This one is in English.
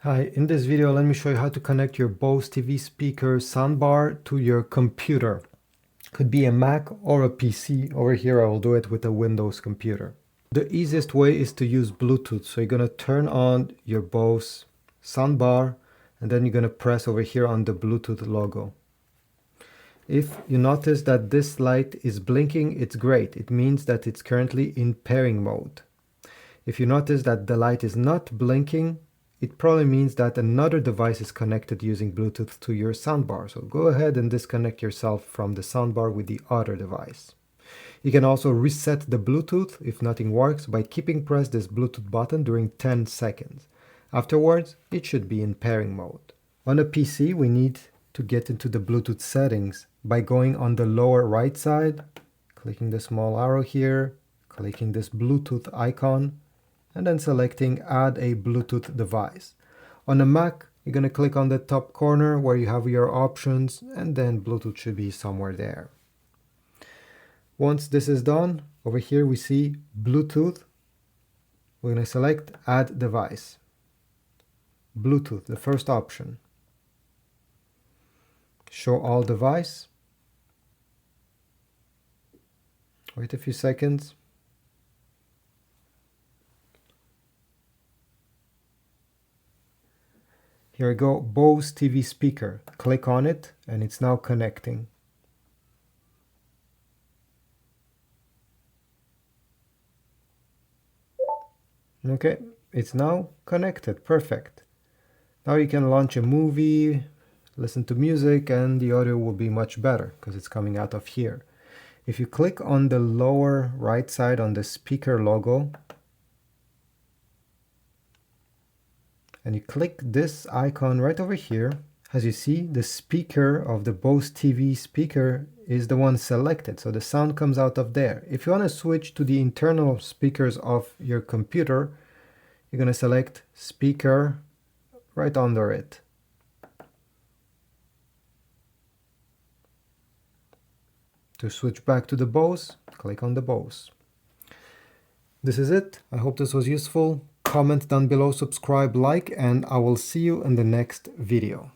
Hi, in this video let me show you how to connect your Bose TV speaker soundbar to your computer. Could be a Mac or a PC. Over here I will do it with a Windows computer. The easiest way is to use Bluetooth. So you're going to turn on your Bose soundbar and then you're going to press over here on the Bluetooth logo. If you notice that this light is blinking, it's great. It means that it's currently in pairing mode. If you notice that the light is not blinking, it probably means that another device is connected using Bluetooth to your soundbar. So go ahead and disconnect yourself from the soundbar with the other device. You can also reset the Bluetooth if nothing works by keeping pressed this Bluetooth button during 10 seconds. Afterwards, it should be in pairing mode. On a PC, we need to get into the Bluetooth settings by going on the lower right side, clicking the small arrow here, clicking this Bluetooth icon, and then selecting Add a Bluetooth device. On a Mac, you're going to click on the top corner where you have your options, and then Bluetooth should be somewhere there. Once this is done, over here we see Bluetooth. We're going to select Add Device. Bluetooth, the first option. Show all device. Wait a few seconds. Here we go, Bose TV speaker. Click on it and it's now connecting. Okay, it's now connected, perfect. Now you can launch a movie, listen to music, and the audio will be much better because it's coming out of here. If you click on the lower right side on the speaker logo, and you click this icon right over here, as you see, the speaker of the Bose TV speaker is the one selected, so the sound comes out of there. If you want to switch to the internal speakers of your computer, you're going to select speaker right under it. To switch back to the Bose, click on the Bose. This is it. I hope this was useful. Comment down below, subscribe, like, and I will see you in the next video.